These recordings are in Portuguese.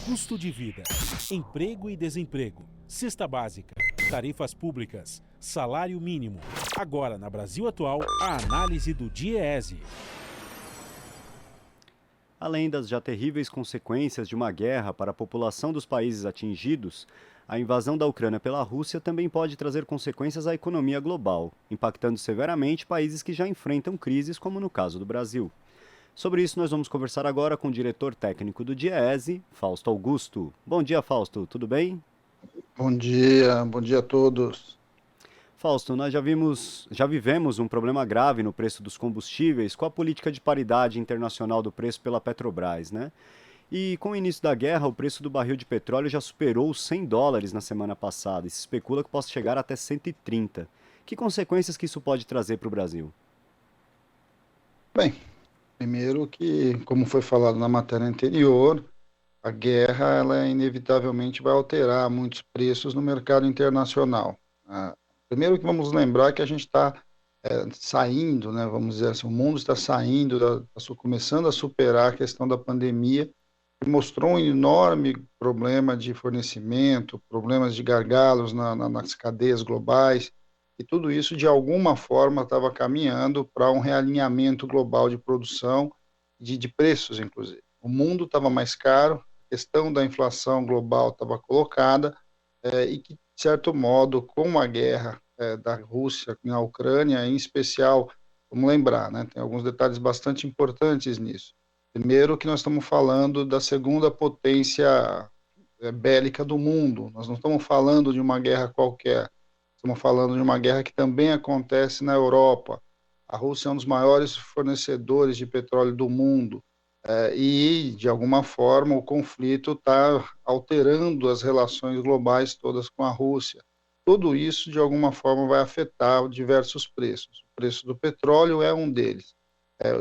custo de vida, emprego e desemprego, cesta básica, tarifas públicas, salário mínimo. Agora, na Brasil Atual, a análise do DIEESE. Além das já terríveis consequências de uma guerra para a população dos países atingidos, a invasão da Ucrânia pela Rússia também pode trazer consequências à economia global, impactando severamente países que já enfrentam crises, como no caso do Brasil. Sobre isso, nós vamos conversar agora com o diretor técnico do DIEESE, Fausto Augusto. Bom dia, Fausto, tudo bem? Bom dia a todos. Fausto, nós já vivemos um problema grave no preço dos combustíveis com a política de paridade internacional do preço pela Petrobras, né? E com o início da guerra, o preço do barril de petróleo já superou os $100 na semana passada e se especula que possa chegar até 130. Que consequências que isso pode trazer para o Brasil? Bem, primeiro que, como foi falado na matéria anterior, a guerra ela inevitavelmente vai alterar muitos preços no mercado internacional. Primeiro que vamos lembrar que a gente está saindo, né, vamos dizer assim, o mundo está saindo, começando a superar a questão da pandemia, que mostrou um enorme problema de fornecimento, problemas de gargalos nas cadeias globais, e tudo isso, de alguma forma, estava caminhando para um realinhamento global de produção, de preços, inclusive. O mundo estava mais caro, a questão da inflação global estava colocada, e que, de certo modo, com a guerra da Rússia na Ucrânia, em especial, vamos lembrar, né, tem alguns detalhes bastante importantes nisso. Primeiro que nós estamos falando da segunda potência bélica do mundo, nós não estamos falando de uma guerra qualquer, estamos falando de uma guerra que também acontece na Europa. A Rússia é um dos maiores fornecedores de petróleo do mundo, e, de alguma forma, o conflito está alterando as relações globais todas com a Rússia. Tudo isso, de alguma forma, vai afetar diversos preços. O preço do petróleo é um deles.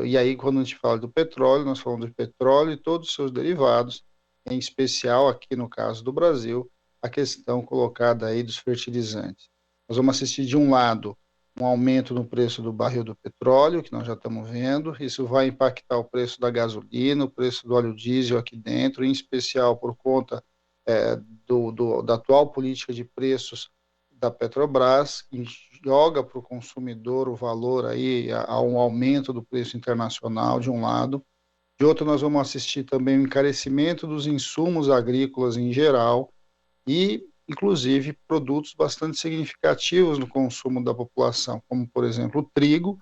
E aí, quando a gente fala do petróleo, nós falamos de petróleo e todos os seus derivados, em especial, aqui no caso do Brasil, a questão colocada aí dos fertilizantes. Nós vamos assistir, de um lado, um aumento no preço do barril do petróleo, que nós já estamos vendo. Isso vai impactar o preço da gasolina, o preço do óleo diesel aqui dentro, em especial por conta da atual política de preços da Petrobras, que joga para o consumidor o valor aí a um aumento do preço internacional, de um lado. De outro, nós vamos assistir também o encarecimento dos insumos agrícolas em geral e, inclusive, produtos bastante significativos no consumo da população, como, por exemplo, o trigo,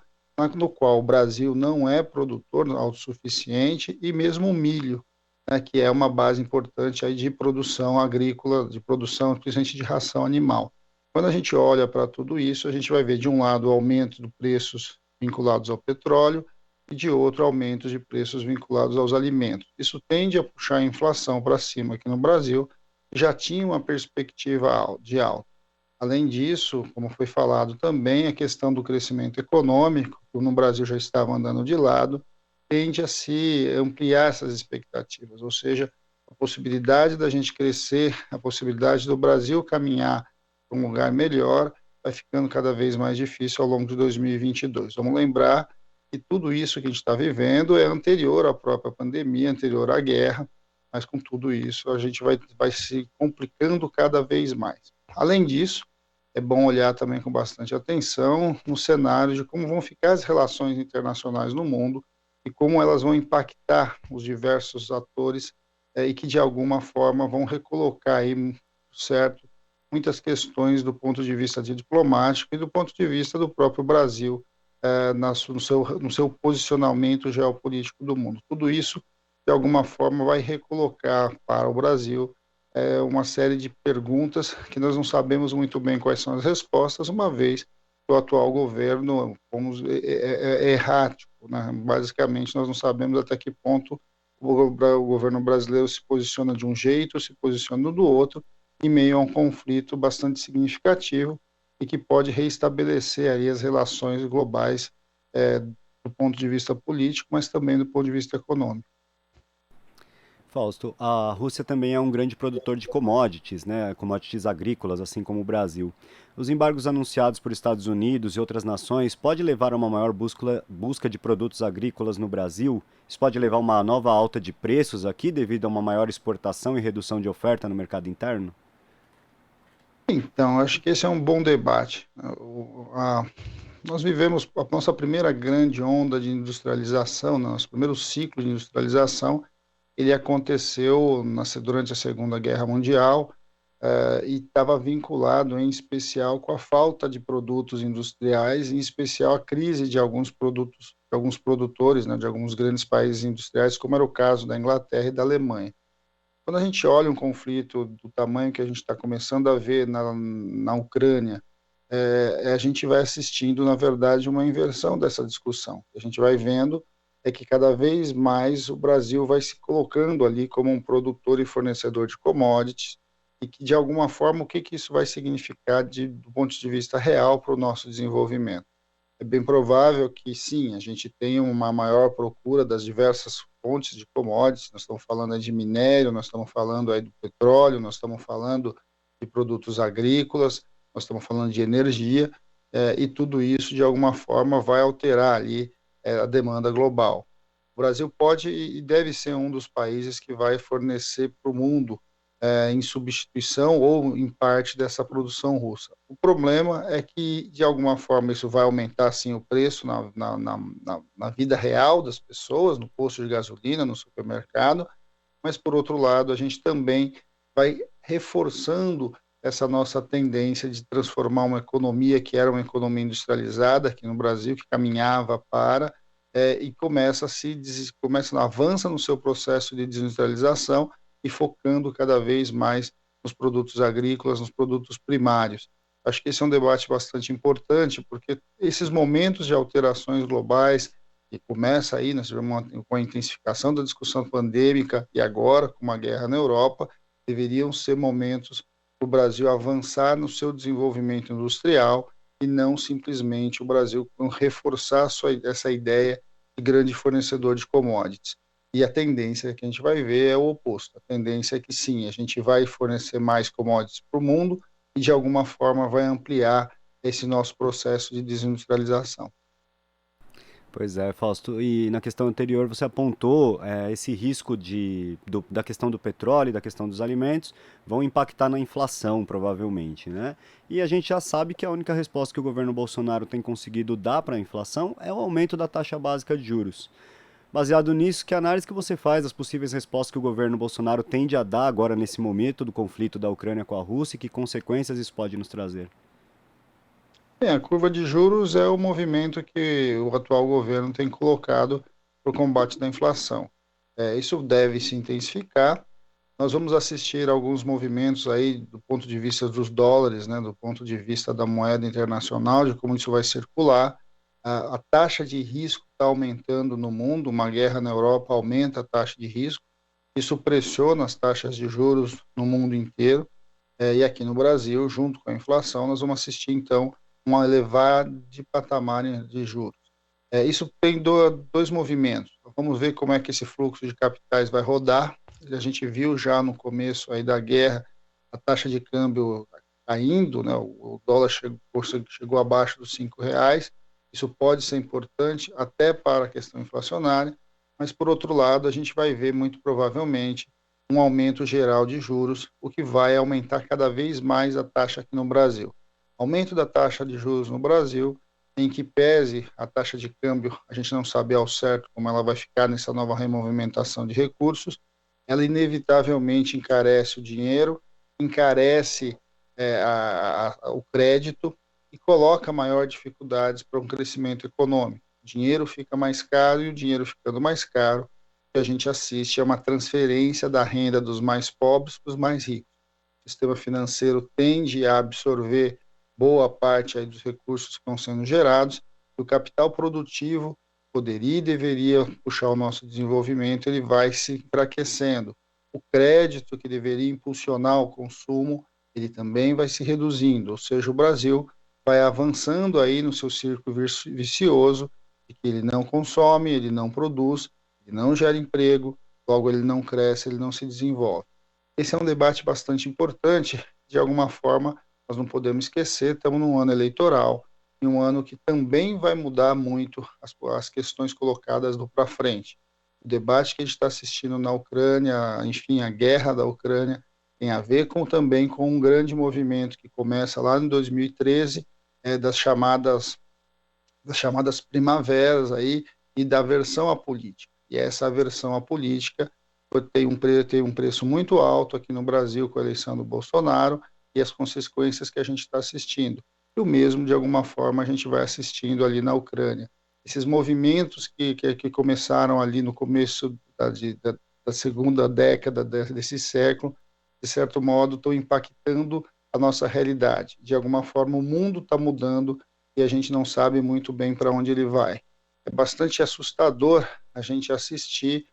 no qual o Brasil não é produtor autossuficiente, e mesmo o milho, né, que é uma base importante aí de produção agrícola, de produção, principalmente de ração animal. Quando a gente olha para tudo isso, a gente vai ver, de um lado, o aumento de preços vinculados ao petróleo e, de outro, aumento de preços vinculados aos alimentos. Isso tende a puxar a inflação para cima aqui no Brasil, que já tinha uma perspectiva de alta. Além disso, como foi falado também, a questão do crescimento econômico, que no Brasil já estava andando de lado, tende a se ampliar essas expectativas, ou seja, a possibilidade da gente crescer, a possibilidade do Brasil caminhar para um lugar melhor, vai ficando cada vez mais difícil ao longo de 2022. Vamos lembrar que tudo isso que a gente está vivendo é anterior à própria pandemia, anterior à guerra, mas com tudo isso a gente vai se complicando cada vez mais. Além disso, é bom olhar também com bastante atenção no cenário de como vão ficar as relações internacionais no mundo e como elas vão impactar os diversos atores e que, de alguma forma, vão recolocar aí, certo, muitas questões do ponto de vista diplomático e do ponto de vista do próprio Brasil no seu posicionamento geopolítico do mundo. Tudo isso, de alguma forma, vai recolocar para o Brasil uma série de perguntas que nós não sabemos muito bem quais são as respostas, uma vez que o atual governo é errático, né? Basicamente, nós não sabemos até que ponto o governo brasileiro se posiciona de um jeito, se posiciona do outro, em meio a um conflito bastante significativo e que pode reestabelecer aí as relações globais do ponto de vista político, mas também do ponto de vista econômico. Fausto, a Rússia também é um grande produtor de commodities, né? Commodities agrícolas, assim como o Brasil. Os embargos anunciados por Estados Unidos e outras nações pode levar a uma maior busca de produtos agrícolas no Brasil? Isso pode levar a uma nova alta de preços aqui devido a uma maior exportação e redução de oferta no mercado interno? Então, acho que esse é um bom debate. Nós vivemos a nossa primeira grande onda de industrialização, né, nosso primeiro ciclo de industrialização, ele aconteceu durante a Segunda Guerra Mundial, e estava vinculado, em especial, com a falta de produtos industriais, em especial a crise de alguns produtores, né, de alguns grandes países industriais, como era o caso da Inglaterra e da Alemanha. Quando a gente olha um conflito do tamanho que a gente está começando a ver na Ucrânia, a gente vai assistindo, na verdade, uma inversão dessa discussão. A gente vai vendo que cada vez mais o Brasil vai se colocando ali como um produtor e fornecedor de commodities, e que, de alguma forma, o que isso vai significar do ponto de vista real para o nosso desenvolvimento. É bem provável que, sim, a gente tenha uma maior procura das diversas fontes de commodities. Nós estamos falando aí de minério, nós estamos falando aí do petróleo, nós estamos falando de produtos agrícolas, nós estamos falando de energia, e tudo isso, de alguma forma, vai alterar ali a demanda global. O Brasil pode e deve ser um dos países que vai fornecer para o mundo em substituição ou em parte dessa produção russa. O problema é que, de alguma forma, isso vai aumentar, sim, o preço na vida real das pessoas, no posto de gasolina, no supermercado, mas, por outro lado, a gente também vai reforçando essa nossa tendência de transformar uma economia que era uma economia industrializada aqui no Brasil, que caminhava e avança no seu processo de desindustrialização e focando cada vez mais nos produtos agrícolas, nos produtos primários. Acho que esse é um debate bastante importante, porque esses momentos de alterações globais, que começa aí, nós tivemos com a intensificação da discussão pandêmica e agora com uma guerra na Europa, deveriam ser momentos para o Brasil avançar no seu desenvolvimento industrial e não simplesmente o Brasil reforçar essa ideia de grande fornecedor de commodities. E a tendência que a gente vai ver é o oposto. A tendência é que, sim, a gente vai fornecer mais commodities para o mundo e, de alguma forma, vai ampliar esse nosso processo de desindustrialização. Pois é, Fausto. E na questão anterior você apontou esse risco da questão do petróleo e da questão dos alimentos vão impactar na inflação, provavelmente, né? E a gente já sabe que a única resposta que o governo Bolsonaro tem conseguido dar para a inflação é o aumento da taxa básica de juros. Baseado nisso, que análise que você faz das possíveis respostas que o governo Bolsonaro tende a dar agora nesse momento do conflito da Ucrânia com a Rússia e que consequências isso pode nos trazer? A curva de juros é o movimento que o atual governo tem colocado para o combate da inflação. Isso deve se intensificar. Nós vamos assistir alguns movimentos aí do ponto de vista dos dólares, né, do ponto de vista da moeda internacional, de como isso vai circular. A taxa de risco está aumentando no mundo, uma guerra na Europa aumenta a taxa de risco, isso pressiona as taxas de juros no mundo inteiro, e aqui no Brasil, junto com a inflação, nós vamos assistir, então, uma elevada de patamar de juros. Isso tem dois movimentos. Vamos ver como é que esse fluxo de capitais vai rodar. A gente viu já no começo aí da guerra a taxa de câmbio caindo, né? O dólar chegou abaixo dos R$ 5. Isso pode ser importante até para a questão inflacionária, mas, por outro lado, a gente vai ver, muito provavelmente, um aumento geral de juros, o que vai aumentar cada vez mais a taxa aqui no Brasil. Aumento da taxa de juros no Brasil, em que pese a taxa de câmbio, a gente não sabe ao certo como ela vai ficar nessa nova removimentação de recursos, ela inevitavelmente encarece o dinheiro, encarece o crédito, e coloca maior dificuldades para um crescimento econômico. O dinheiro fica mais caro e o dinheiro ficando mais caro, o que a gente assiste é uma transferência da renda dos mais pobres para os mais ricos. O sistema financeiro tende a absorver boa parte aí dos recursos que estão sendo gerados, e o capital produtivo poderia e deveria puxar o nosso desenvolvimento, ele vai se enfraquecendo. O crédito que deveria impulsionar o consumo, ele também vai se reduzindo, ou seja, o Brasil vai avançando aí no seu círculo vicioso, de que ele não consome, ele não produz, ele não gera emprego, logo ele não cresce, ele não se desenvolve. Esse é um debate bastante importante, de alguma forma nós não podemos esquecer, estamos num ano eleitoral, em um ano que também vai mudar muito as questões colocadas do para frente. O debate que a gente está assistindo na Ucrânia, enfim, a guerra da Ucrânia, tem a ver também com um grande movimento que começa lá em 2013, das chamadas primaveras aí, e da aversão à política. E essa aversão à política tem um preço muito alto aqui no Brasil com a eleição do Bolsonaro e as consequências que a gente está assistindo. E o mesmo, de alguma forma, a gente vai assistindo ali na Ucrânia. Esses movimentos que começaram ali no começo da segunda década desse século, de certo modo, estão impactando a nossa realidade. De alguma forma, o mundo está mudando e a gente não sabe muito bem para onde ele vai. É bastante assustador a gente assistir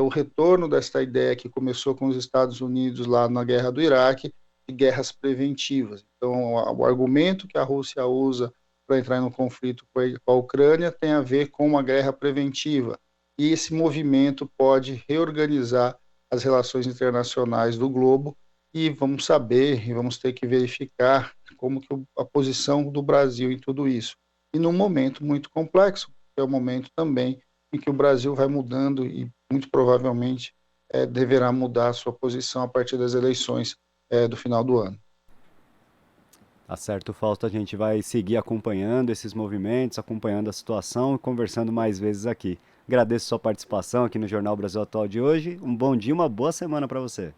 o retorno desta ideia que começou com os Estados Unidos lá na guerra do Iraque, de guerras preventivas. Então, o argumento que a Rússia usa para entrar no conflito com a Ucrânia tem a ver com uma guerra preventiva. E esse movimento pode reorganizar as relações internacionais do globo e vamos saber e vamos ter que verificar como que a posição do Brasil em tudo isso. E num momento muito complexo, que é o momento também em que o Brasil vai mudando e muito provavelmente deverá mudar a sua posição a partir das eleições do final do ano. Tá certo, Fausto, a gente vai seguir acompanhando esses movimentos, acompanhando a situação e conversando mais vezes aqui. Agradeço sua participação aqui no Jornal Brasil Atual de hoje. Um bom dia, uma boa semana para você.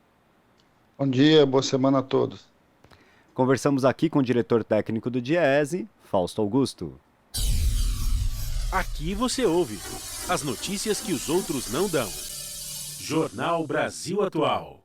Bom dia, boa semana a todos. Conversamos aqui com o diretor técnico do DIEESE, Fausto Augusto. Aqui você ouve as notícias que os outros não dão. Jornal Brasil Atual.